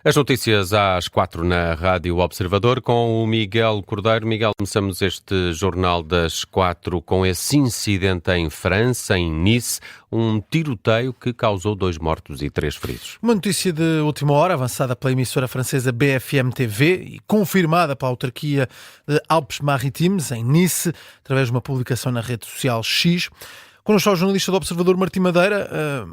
As notícias às 4 na Rádio Observador com o Miguel Cordeiro. Miguel, começamos este jornal das 4 com esse incidente em França, em Nice, um tiroteio que causou 2 mortos e 3 feridos. Uma notícia de última hora, avançada pela emissora francesa BFM TV e confirmada pela autarquia de Alpes-Maritimes, em Nice, através de uma publicação na rede social X. Connosco o jornalista do Observador, Martim Madeira.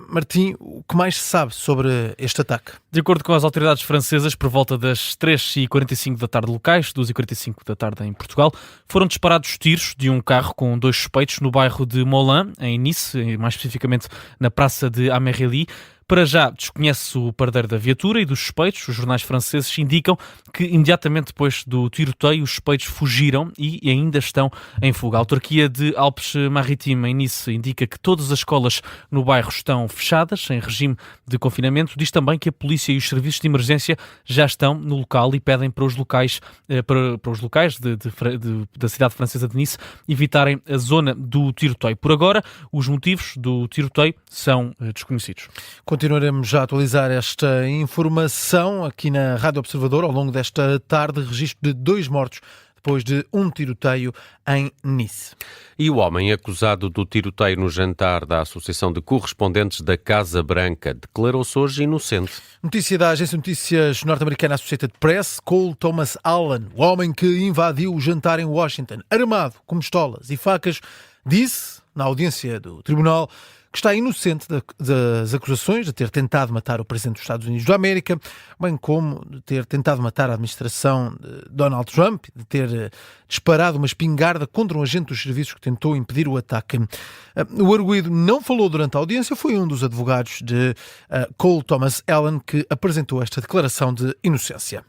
Martim, o que mais se sabe sobre este ataque? De acordo com as autoridades francesas, por volta das 3h45 da tarde locais, 2h45 da tarde em Portugal, foram disparados tiros de um carro com 2 suspeitos no bairro de Moulins, em Nice, mais especificamente na praça de Amélie. Para já, desconhece o paradeiro da viatura e dos suspeitos. Os jornais franceses indicam que, imediatamente depois do tiroteio, os suspeitos fugiram e ainda estão em fuga. A autarquia de Alpes-Maritimes, em Nice, indica que todas as escolas no bairro estão fechadas, em regime de confinamento. Diz também que a polícia e os serviços de emergência já estão no local e pedem para os locais, da cidade francesa de Nice evitarem a zona do tiroteio. Por agora, os motivos do tiroteio são desconhecidos. Continuaremos já a atualizar esta informação aqui na Rádio Observador ao longo desta tarde. Registro de 2 mortos depois de um tiroteio em Nice. E o homem acusado do tiroteio no jantar da Associação de Correspondentes da Casa Branca declarou-se hoje inocente. Notícia da agência de notícias norte-americana Associated Press. Cole Thomas Allen, o homem que invadiu o jantar em Washington, armado com pistolas e facas, disse na audiência do tribunal que está inocente das acusações de ter tentado matar o Presidente dos Estados Unidos da América, bem como de ter tentado matar a administração de Donald Trump, de ter disparado uma espingarda contra um agente dos serviços que tentou impedir o ataque. O arguido não falou durante a audiência, foi um dos advogados de Cole Thomas Allen que apresentou esta declaração de inocência.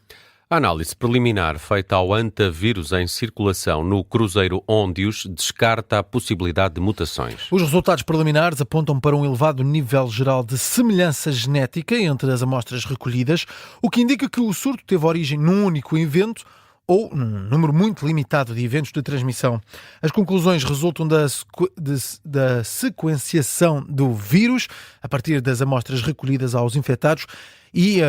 A análise preliminar feita ao antavírus em circulação no cruzeiro Ondius descarta a possibilidade de mutações. Os resultados preliminares apontam para um elevado nível geral de semelhança genética entre as amostras recolhidas, o que indica que o surto teve origem num único evento ou num número muito limitado de eventos de transmissão. As conclusões resultam da sequenciação do vírus a partir das amostras recolhidas aos infectados e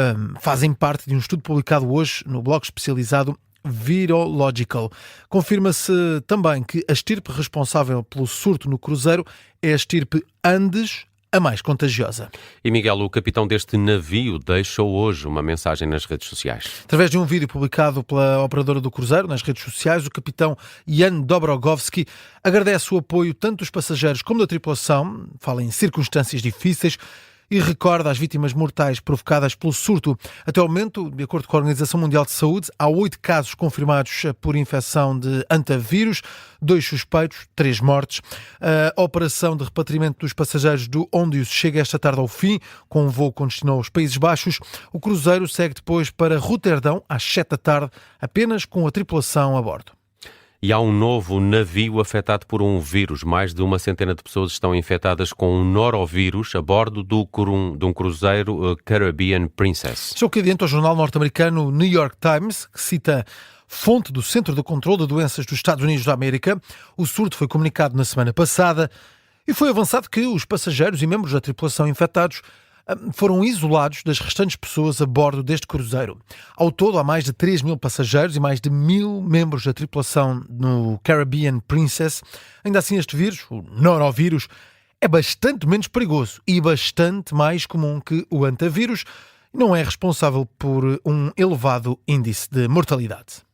fazem parte de um estudo publicado hoje no blog especializado Virological. Confirma-se também que a estirpe responsável pelo surto no cruzeiro é a estirpe Andes, a mais contagiosa. E Miguel, o capitão deste navio, deixou hoje uma mensagem nas redes sociais. Através de um vídeo publicado pela operadora do cruzeiro nas redes sociais, o capitão Jan Dobrogovski agradece o apoio tanto dos passageiros como da tripulação, fala em circunstâncias difíceis, e recorda as vítimas mortais provocadas pelo surto. Até ao momento, de acordo com a Organização Mundial de Saúde, há 8 casos confirmados por infecção de antavírus, 2 suspeitos, 3 mortes. A operação de repatriamento dos passageiros do Ondius chega esta tarde ao fim, com um voo com destino aos Países Baixos. O cruzeiro segue depois para Roterdão, às 7 da tarde, apenas com a tripulação a bordo. E há um novo navio afetado por um vírus. Mais de 100 de pessoas estão infectadas com um norovírus a bordo de um cruzeiro Caribbean Princess. Isso é o que adianta o jornal norte-americano New York Times, que cita fonte do Centro de Controlo de Doenças dos Estados Unidos da América. O surto foi comunicado na semana passada e foi avançado que os passageiros e membros da tripulação infectados foram isolados das restantes pessoas a bordo deste cruzeiro. Ao todo, há mais de 3.000 passageiros e mais de 1.000 membros da tripulação no Caribbean Princess. Ainda assim, este vírus, o norovírus, é bastante menos perigoso e bastante mais comum que o antavírus. Não é responsável por um elevado índice de mortalidade.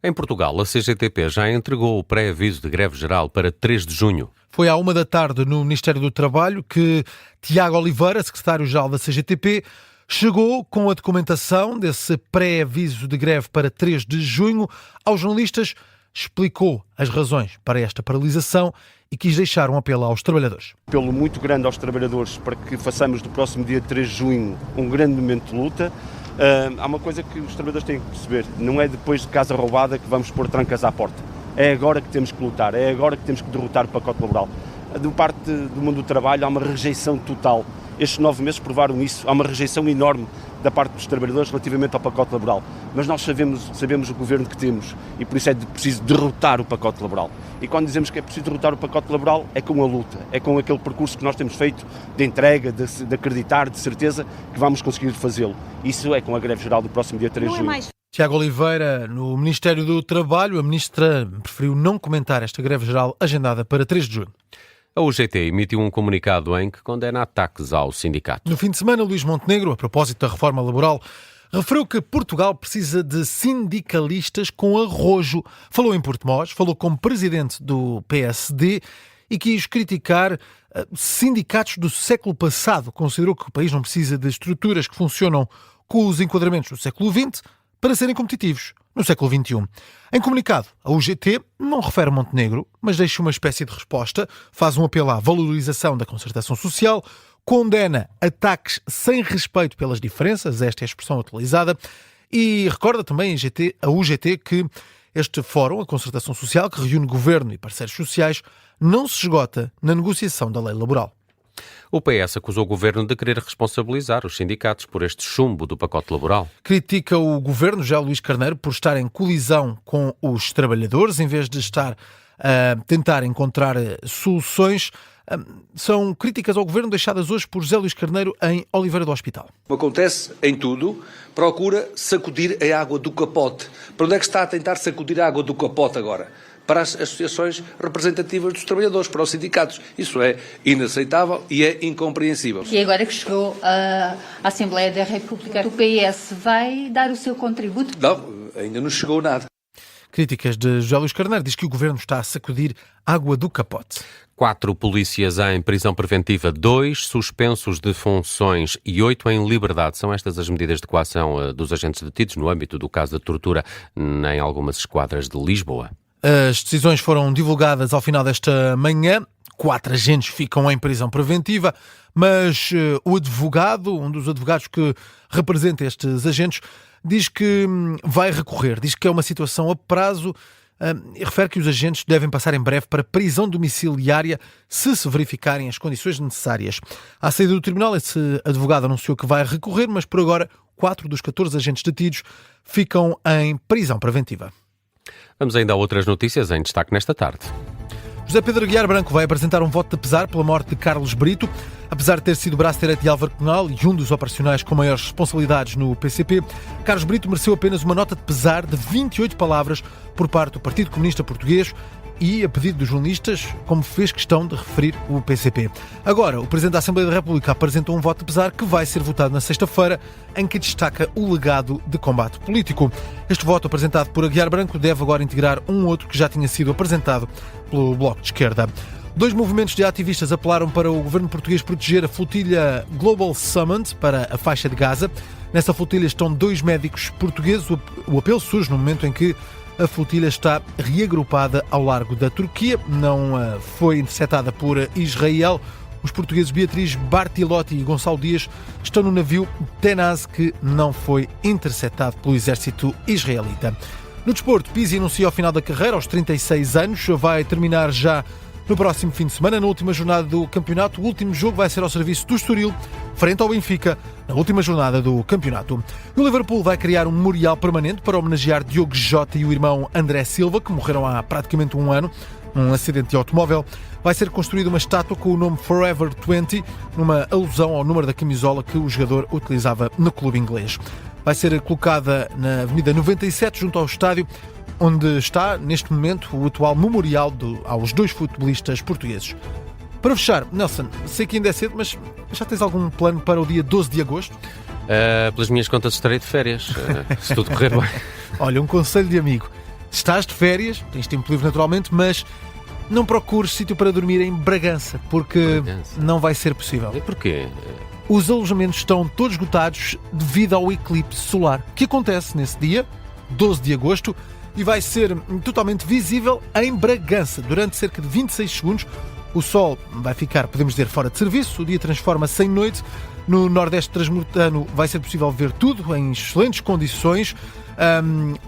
Em Portugal, a CGTP já entregou o pré-aviso de greve geral para 3 de junho. Foi à 1 da tarde no Ministério do Trabalho que Tiago Oliveira, secretário-geral da CGTP, chegou com a documentação desse pré-aviso de greve para 3 de junho. Aos jornalistas, explicou as razões para esta paralisação e quis deixar um apelo aos trabalhadores. Apelo muito grande aos trabalhadores para que façamos do próximo dia 3 de junho um grande momento de luta. Há uma coisa que os trabalhadores têm que perceber, não é depois de casa roubada que vamos pôr trancas à porta. É agora que temos que lutar, é agora que temos que derrotar o pacote laboral. De parte do mundo do trabalho há uma rejeição total. Estes 9 meses provaram isso, há uma rejeição enorme da parte dos trabalhadores relativamente ao pacote laboral. Mas nós sabemos o governo que temos e por isso é preciso derrotar o pacote laboral. E quando dizemos que é preciso derrotar o pacote laboral, é com a luta, é com aquele percurso que nós temos feito de entrega, de acreditar, de certeza que vamos conseguir fazê-lo. Isso é com a greve geral do próximo dia 3 de junho. Tiago Oliveira, no Ministério do Trabalho, a ministra preferiu não comentar esta greve geral agendada para 3 de junho. A UGT emitiu um comunicado em que condena ataques ao sindicato. No fim de semana, Luís Montenegro, a propósito da reforma laboral, referiu que Portugal precisa de sindicalistas com arrojo. Falou em Portimós, falou como presidente do PSD e quis criticar sindicatos do século passado. Considerou que o país não precisa de estruturas que funcionam com os enquadramentos do século XX para serem competitivos no século XXI. Em comunicado, a UGT não refere Montenegro, mas deixa uma espécie de resposta, faz um apelo à valorização da concertação social, condena ataques sem respeito pelas diferenças, esta é a expressão utilizada, e recorda também a UGT que este fórum, a concertação social, que reúne governo e parceiros sociais, não se esgota na negociação da lei laboral. O PS acusou o governo de querer responsabilizar os sindicatos por este chumbo do pacote laboral. Critica o governo, já Luís Carneiro, por estar em colisão com os trabalhadores, em vez de estar a tentar encontrar soluções. São críticas ao governo deixadas hoje por José Luís Carneiro em Oliveira do Hospital. Como acontece em tudo, procura sacudir a água do capote. Para onde é que está a tentar sacudir a água do capote agora? Para as associações representativas dos trabalhadores, para os sindicatos. Isso é inaceitável e é incompreensível. E agora que chegou à Assembleia da República, o PS vai dar o seu contributo? Não, ainda não chegou nada. Críticas de José Luís Carneiro, diz que o governo está a sacudir água do capote. 4 polícias em prisão preventiva, 2 suspensos de funções e 8 em liberdade. São estas as medidas de coação dos agentes detidos no âmbito do caso de tortura em algumas esquadras de Lisboa. As decisões foram divulgadas ao final desta manhã. 4 agentes ficam em prisão preventiva, mas o advogado, um dos advogados que representa estes agentes, diz que vai recorrer, diz que é uma situação a prazo e refere que os agentes devem passar em breve para prisão domiciliária se verificarem as condições necessárias. À saída do tribunal, esse advogado anunciou que vai recorrer, mas por agora 4 dos 14 agentes detidos ficam em prisão preventiva. Vamos ainda a outras notícias em destaque nesta tarde. José Pedro Aguiar Branco vai apresentar um voto de pesar pela morte de Carlos Brito. Apesar de ter sido braço direito de Álvaro Cunhal e um dos operacionais com maiores responsabilidades no PCP, Carlos Brito mereceu apenas uma nota de pesar de 28 palavras por parte do Partido Comunista Português e, a pedido dos jornalistas, como fez questão de referir o PCP. Agora, o Presidente da Assembleia da República apresentou um voto de pesar que vai ser votado na sexta-feira, em que destaca o legado de combate político. Este voto, apresentado por Aguiar Branco, deve agora integrar um outro que já tinha sido apresentado pelo Bloco de Esquerda. 2 movimentos de ativistas apelaram para o governo português proteger a flotilha Global Summit para a faixa de Gaza. Nessa flotilha estão 2 médicos portugueses. O apelo surge no momento em que a flotilha está reagrupada ao largo da Turquia. Não foi interceptada por Israel. Os portugueses Beatriz Bartilotti e Gonçalo Dias estão no navio Tenaz, que não foi interceptado pelo exército israelita. No desporto, Pizzi anuncia ao final da carreira, aos 36 anos, vai terminar já no próximo fim de semana, na última jornada do campeonato. O último jogo vai ser ao serviço do Estoril, frente ao Benfica, na última jornada do campeonato. O Liverpool vai criar um memorial permanente para homenagear Diogo Jota e o irmão André Silva, que morreram há praticamente um ano num acidente de automóvel. Vai ser construída uma estátua com o nome Forever 20, numa alusão ao número da camisola que o jogador utilizava no clube inglês. Vai ser colocada na Avenida 97, junto ao estádio, onde está, neste momento, o atual memorial aos 2 futebolistas portugueses. Para fechar, Nelson, sei que ainda é cedo, mas já tens algum plano para o dia 12 de agosto? Pelas minhas contas estarei de férias, se tudo correr bem. Olha, um conselho de amigo. Estás de férias, tens tempo livre naturalmente, mas não procures sítio para dormir em Bragança, porque não vai ser possível. E porquê? Os alojamentos estão todos esgotados devido ao eclipse solar, que acontece nesse dia, 12 de agosto, e vai ser totalmente visível em Bragança. Durante cerca de 26 segundos, o sol vai ficar, podemos dizer, fora de serviço, o dia transforma-se em noite. No Nordeste transmontano vai ser possível ver tudo em excelentes condições.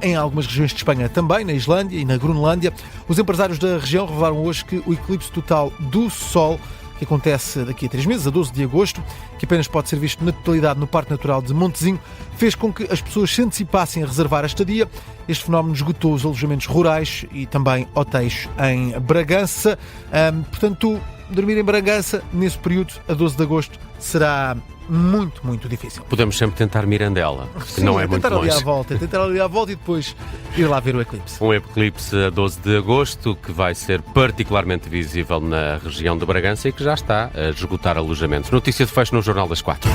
Em algumas regiões de Espanha também, na Islândia e na Groenlândia. Os empresários da região revelaram hoje que o eclipse total do Sol que acontece daqui a 3 meses, a 12 de agosto, que apenas pode ser visto na totalidade no Parque Natural de Montezinho, fez com que as pessoas se antecipassem a reservar a estadia. Este fenómeno esgotou os alojamentos rurais e também hotéis em Bragança. Portanto, dormir em Bragança, nesse período, a 12 de agosto, será muito, muito difícil. Podemos sempre tentar Mirandela, que Sim, não é muito longe. Tentar ali à volta e depois ir lá ver o eclipse. Um eclipse a 12 de agosto que vai ser particularmente visível na região de Bragança e que já está a esgotar alojamentos. Notícia de fecho no Jornal das 4.